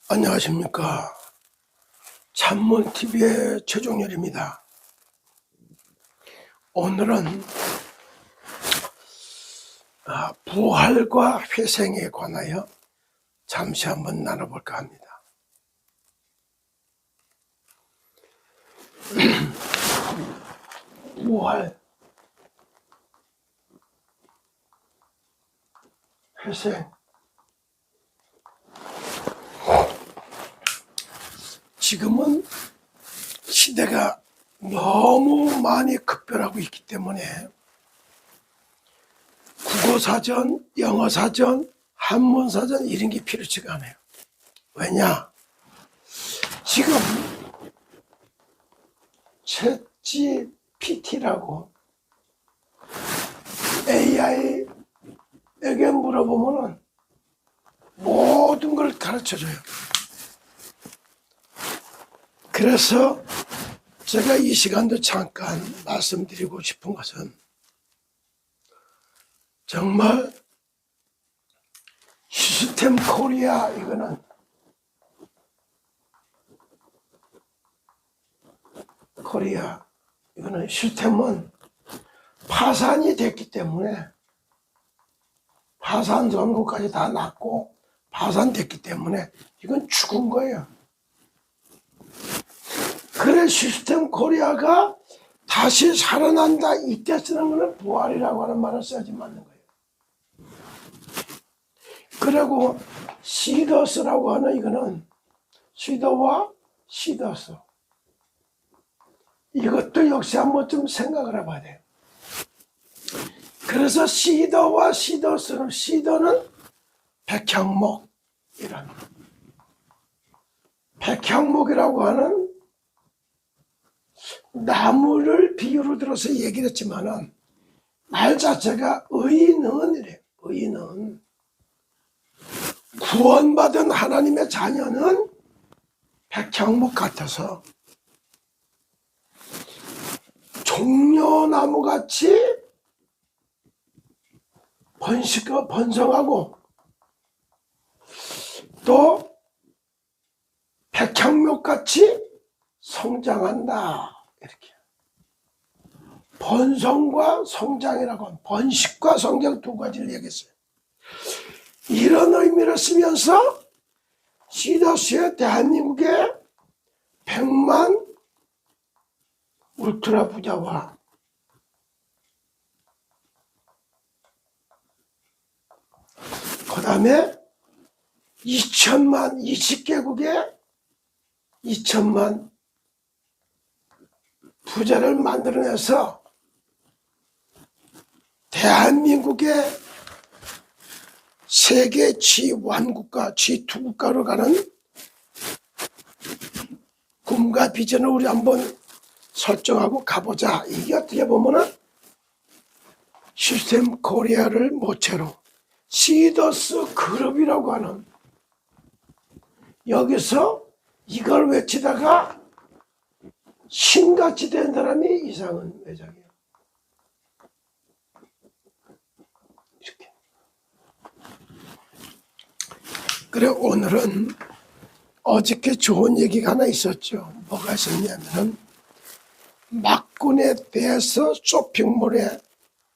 안녕하십니까. 찬문TV의 최종렬입니다. 오늘은 부활과 회생에 관하여 잠시 한번 나눠볼까 합니다. 부활, 회생. 지금은 시대가 너무 많이 급변하고 있기 때문에 국어사전, 영어사전, 한문사전 이런 게 필요치가 않아요. 왜냐? 지금 챗GPT라고 AI에게 물어보면 모든 걸 가르쳐줘요. 그래서 제가 이 시간도 잠깐 말씀드리고 싶은 것은 정말 시스템 코리아 이거는 시스템은 파산이 됐기 때문에 파산 선고까지 다 났고 파산됐기 때문에 이건 죽은 거예요. 그래 시스템 코리아가 다시 살아난다 이때 쓰는 거는 부활이라고 하는 말을 써야지 맞는 거예요. 그리고 시더스라고 하는 이거는 시더와 시더스 이것도 역시 한번 좀 생각을 해봐야 돼요. 그래서 시더와 시더스는 시더는 백향목이라는 백향목이라고 하는 나무를 비유로 들어서 얘기를 했지만은 말 자체가 의인이래요. 의인은 구원받은 하나님의 자녀는 백향목 같아서 종려나무같이 번성하고 또 백향목같이 성장한다. 이렇게 번성과 성장이라고 번식과 성장 두 가지를 얘기했어요. 이런 의미를 쓰면서 시더스의 대한민국의 100만 울트라 부자와 그 다음에 2천만 20개국의 2천만 부자를 만들어내서 대한민국의 세계 G1국가, G2국가로 가는 꿈과 비전을 우리 한번 설정하고 가보자. 이게 어떻게 보면은 시스템 코리아를 모체로 시더스 그룹이라고 하는 여기서 이걸 외치다가 신같이 된 사람이 이상은 회장이에요. 이렇게. 그래 오늘은 어저께 좋은 얘기가 하나 있었죠. 뭐가 있었냐면은 막군에 대해서 쇼핑몰에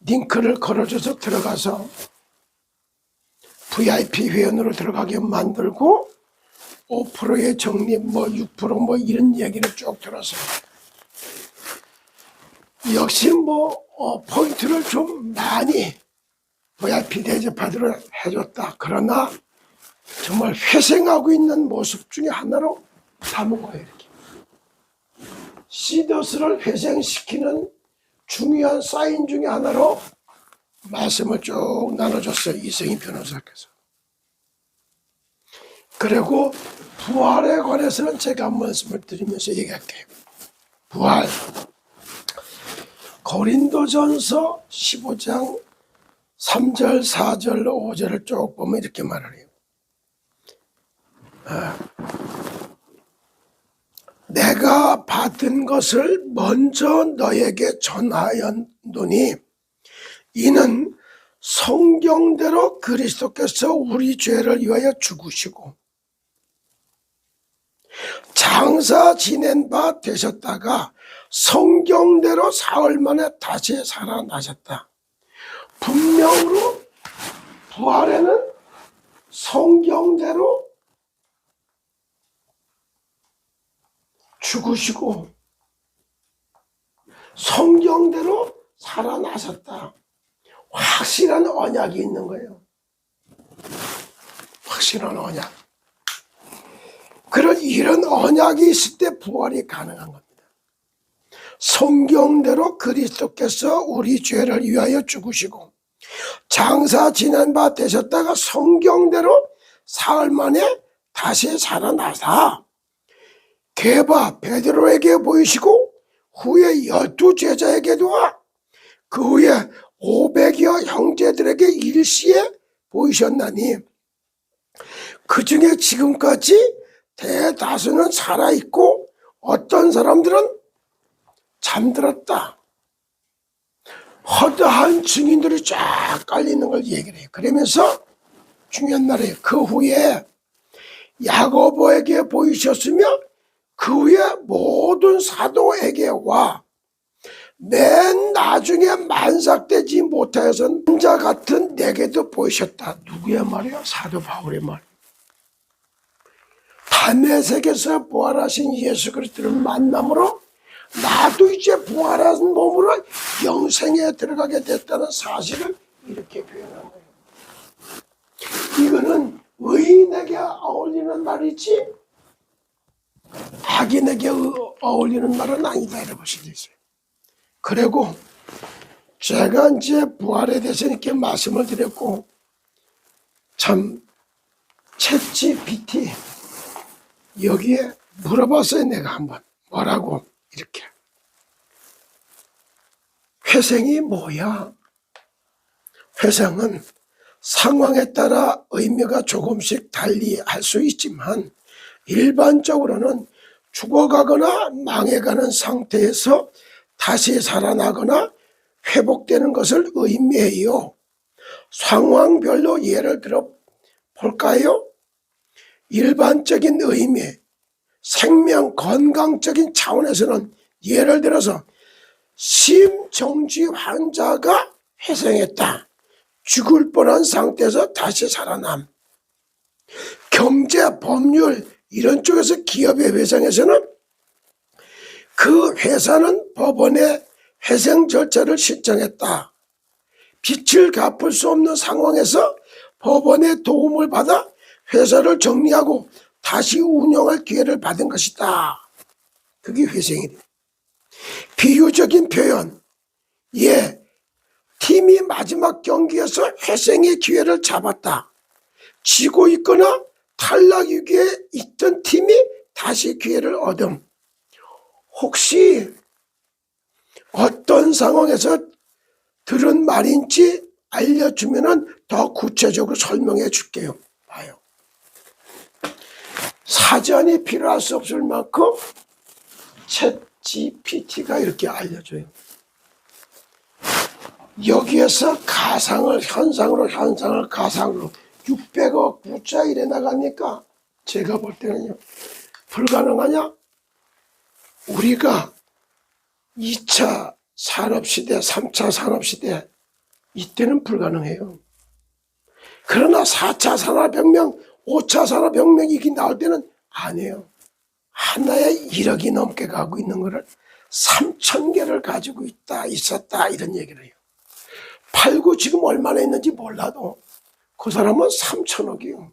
링크를 걸어줘서 들어가서 VIP 회원으로 들어가게 만들고 5%의 적립, 6% 이런 얘기를 쭉 들었어요. 역시 포인트를 좀 많이 VIP 대접하도록 해줬다. 그러나 정말 회생하고 있는 모습 중에 하나로 담은 거예요. 이렇게 시더스를 회생시키는 중요한 사인 중에 하나로 말씀을 쭉 나눠줬어요. 이승희 변호사께서. 그리고 부활에 관해서는 제가 한 말씀을 드리면서 얘기할게요. 부활. 고린도전서 15장 3절, 4절, 5절을 쭉 보면 이렇게 말을 해요. 내가 받은 것을 먼저 너에게 전하였노니 이는 성경대로 그리스도께서 우리 죄를 위하여 죽으시고 장사 지낸 바 되셨다가 성경대로 사흘 만에 다시 살아나셨다. 분명으로 부활에는 성경대로 죽으시고 성경대로 살아나셨다. 확실한 언약이 있는 거예요. 확실한 언약. 이런 언약이 있을 때 부활이 가능한 겁니다. 성경대로 그리스도께서 우리 죄를 위하여 죽으시고 장사 지낸 바 되셨다가 성경대로 사흘 만에 다시 살아나사 게바 베드로에게 보이시고 후에 12 제자에게도 그 후에 500여 형제들에게 일시에 보이셨나니 그 중에 지금까지 대다수는 살아있고 어떤 사람들은 잠들었다. 허다한 증인들이 쫙 깔리는 걸 얘기를 해요. 그러면서 중요한 말이에요. 그 후에 야고보에게 보이셨으며 그 후에 모든 사도에게 와 맨 나중에 만삭되지 못하여서 자 같은 내게도 보이셨다. 누구의 말이야? 사도 바울의 말. 다메섹에서 부활하신 예수 그리스도를 만남으로 나도 이제 부활한 몸으로 영생에 들어가게 됐다는 사실을 이렇게 표현한 거예요. 이거는 의인에게 어울리는 말이지 악인에게 어울리는 말은 아니다 이렇게 수도 있어요. 그리고 제가 이제 부활에 대해서 이렇게 말씀을 드렸고 참 챗GPT 여기에 물어봤어요. 내가 한번 뭐라고 이렇게 회생이 뭐야? 회생은 상황에 따라 의미가 조금씩 달리 할 수 있지만 일반적으로는 죽어가거나 망해가는 상태에서 다시 살아나거나 회복되는 것을 의미해요. 상황별로 예를 들어 볼까요? 일반적인 의미, 생명 건강적인 차원에서는 예를 들어서 심정지 환자가 회생했다. 죽을 뻔한 상태에서 다시 살아남. 경제, 법률 이런 쪽에서 기업의 회생에서는 그 회사는 법원에 회생 절차를 신청했다. 빚을 갚을 수 없는 상황에서 법원의 도움을 받아 회사를 정리하고 다시 운영할 기회를 받은 것이다. 그게 회생이래요. 비유적인 표현. 팀이 마지막 경기에서 회생의 기회를 잡았다. 지고 있거나 탈락 위기에 있던 팀이 다시 기회를 얻음. 혹시 어떤 상황에서 들은 말인지 알려주면 더 구체적으로 설명해 줄게요. 봐요. 사전이 필요할 수 없을 만큼 챗GPT가 이렇게 알려줘요. 여기에서 가상을 현상으로 현상을 가상으로 600억 부자 이래 나가니까 제가 볼 때는요. 불가능하냐? 우리가 2차 산업시대, 3차 산업시대 이때는 불가능해요. 그러나 4차 산업혁명, 5차 산업혁명이 나올 때는 아니에요. 하나에 1억이 넘게 가고 있는 거를 3,000개를 가지고 있었다 이런 얘기를 해요. 팔고 지금 얼마나 있는지 몰라도 그 사람은 3,000억이요.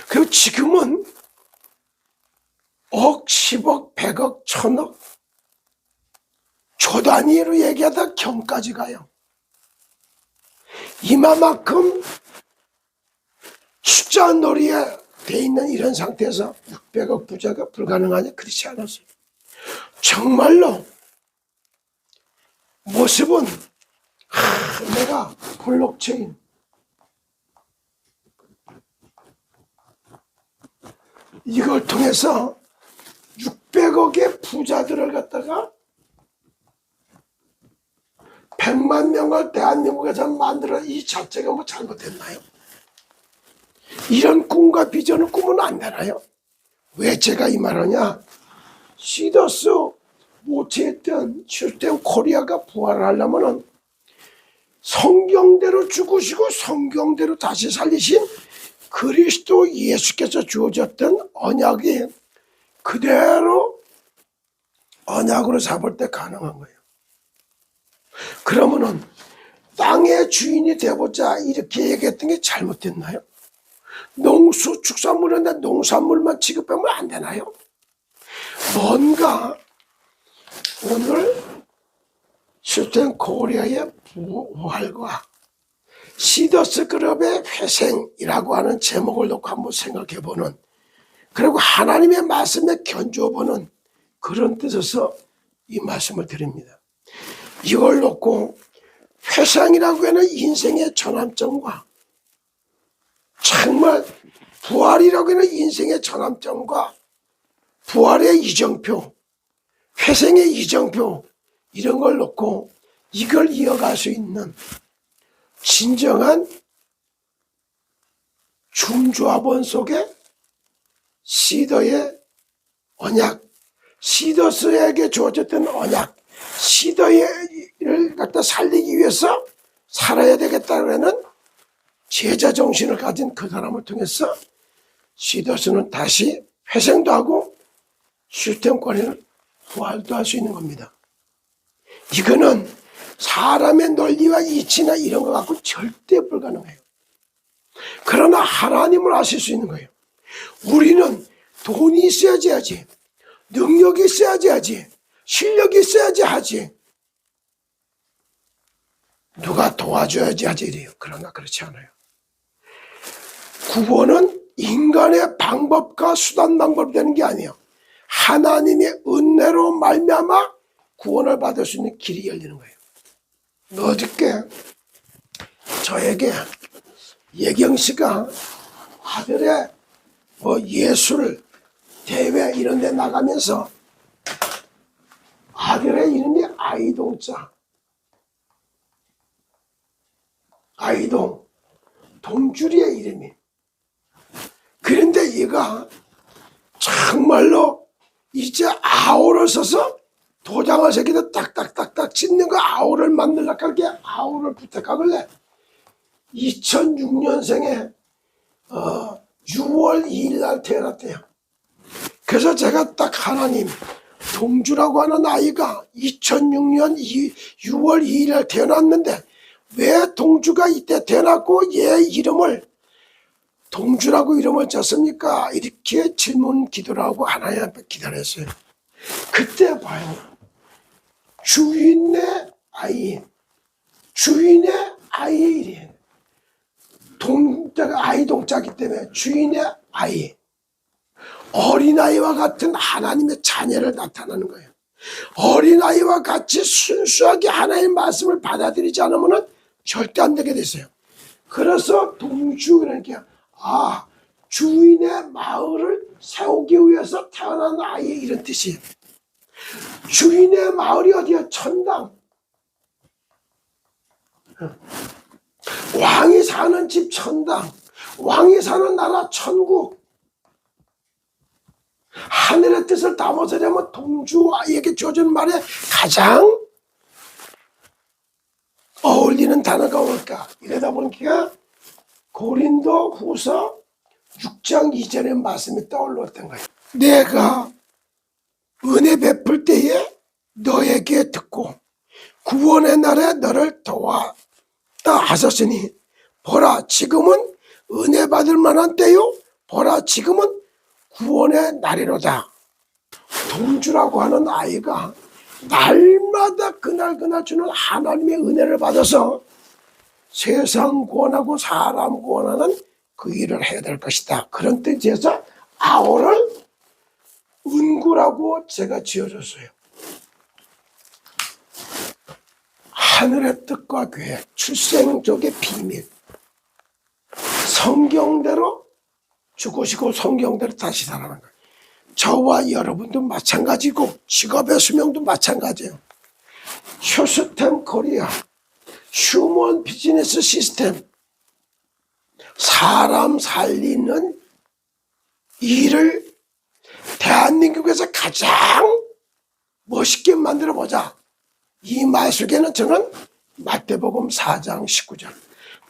그리고 지금은 억, 10억, 100억, 1,000억 조 단위로 얘기하다 경까지 가요. 이마만큼 숫자 놀이에 돼 있는 이런 상태에서 600억 부자가 불가능하냐? 그렇지 않았어요. 정말로 모습은 내가 블록체인 이걸 통해서 600억의 부자들을 갖다가 100만 명을 대한민국에서 만들어 이 자체가 뭐 잘못됐나요? 이런 꿈과 비전을 꾸면 안 되나요? 왜 제가 이 말하냐? 시더스 모태했던 시스템 코리아가 부활하려면은 성경대로 죽으시고 성경대로 다시 살리신 그리스도 예수께서 주어졌던 언약이 그대로 언약으로 잡을 때 가능한 거예요. 그러면은 땅의 주인이 되보자 이렇게 얘기했던 게 잘못됐나요? 축산물인데 농산물만 취급하면 안 되나요? 뭔가 오늘 시스템 코리아의 부활과 시더스 그룹의 회생이라고 하는 제목을 놓고 한번 생각해보는, 그리고 하나님의 말씀에 견주어보는 그런 뜻에서 이 말씀을 드립니다. 이걸 놓고 회상이라고 하는 인생의 전환점과 정말 부활이라고 하는 인생의 전환점과 부활의 이정표, 회생의 이정표, 이런 걸 놓고 이걸 이어갈 수 있는 진정한 중조합원 속에 시더의 언약, 시더스에게 주어졌던 언약, 시더를 갖다 살리기 위해서 살아야 되겠다는 제자 정신을 가진 그 사람을 통해서 시더스는 다시 회생도 하고 시스템권에는 부활도 할 수 있는 겁니다. 이거는 사람의 논리와 이치나 이런 거 갖고 절대 불가능해요. 그러나 하나님을 아실 수 있는 거예요. 우리는 돈이 있어야지 하지, 능력이 있어야지 하지, 실력이 있어야지 하지, 누가 도와줘야지 하지 이래요. 그러나 그렇지 않아요. 구원은 인간의 방법과 수단 방법이 되는 게 아니에요. 하나님의 은혜로 말미암아 구원을 받을 수 있는 길이 열리는 거예요. 어저께 저에게 예경 씨가 아들의 예술 대회 이런 데 나가면서 아들의 이름이 아이동자, 아이동, 동주리의 이름이. 그런데 얘가 정말로 이제 아우를 써서 도장을 새기다 딱딱딱딱 짓는 거 아우를 만들려고 하게 아우를 부탁하길래 2006년생에 6월 2일 날 태어났대요. 그래서 제가 딱 하나님, 동주라고 하는 아이가 2006년 6월 2일 날 태어났는데 왜 동주가 이때 태어났고 얘 이름을 동주라고 이름을 졌습니까? 이렇게 질문 기도를 하고 하나님 앞에 기다렸어요. 그때 봐요. 주인의 아이, 주인의 아이의 이름. 동자가 아이 동자기 때문에 주인의 아이. 어린아이와 같은 하나님의 자녀를 나타나는 거예요. 어린아이와 같이 순수하게 하나님의 말씀을 받아들이지 않으면 절대 안 되게 됐어요. 그래서 동주, 그러니까 주인의 마을을 세우기 위해서 태어난 아이 이런 뜻이에요. 주인의 마을이 어디야? 천당. 왕이 사는 집 천당, 왕이 사는 나라 천국. 하늘의 뜻을 담아서려면 동주 아이에게 주어진 말에 가장 어울리는 단어가 뭘까? 이러다 보니까 고린도 후서 6장 2절의 말씀이 떠올랐던 거예요. 내가 은혜 베풀 때에 너에게 듣고 구원의 날에 너를 도왔다 하셨으니 보라 지금은 은혜 받을 만한 때요, 보라 지금은 구원의 날이로다. 동주라고 하는 아이가 날마다 그날 주는 하나님의 은혜를 받아서 세상 구원하고 사람 구원하는 그 일을 해야 될 것이다. 그런 뜻에서 아오를 은구라고 제가 지어줬어요. 하늘의 뜻과 계획, 출생족의 비밀, 성경대로 죽으시고 성경대로 다시 살아나는 거예요. 저와 여러분도 마찬가지고 직업의 수명도 마찬가지예요. 시스템 코리아, 휴먼 비즈니스 시스템, 사람 살리는 일을 대한민국에서 가장 멋있게 만들어보자. 이 말 속에는 저는 마태복음 4장 19절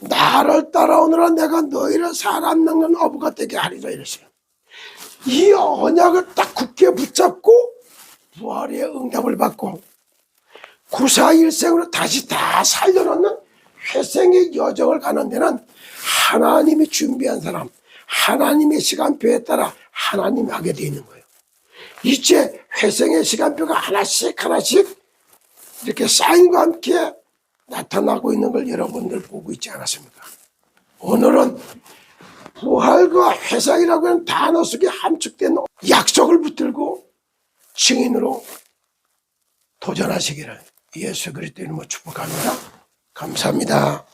나를 따라오느라 내가 너희를 사람 낳는 어부가 되게 하리라 이랬어요. 이 언약을 딱 굳게 붙잡고 부활의 응답을 받고 구사일생으로 다시 다 살려놓는 회생의 여정을 가는 데는 하나님이 준비한 사람, 하나님의 시간표에 따라 하나님이 하게 되어 있는 거예요. 이제 회생의 시간표가 하나씩 이렇게 사인과 함께 나타나고 있는 걸 여러분들 보고 있지 않았습니까? 오늘은 부활과 회상이라고 하는 단어 속에 함축된 약속을 붙들고 증인으로 도전하시기를 예수 그리스도 이름으로 축복합니다. 감사합니다.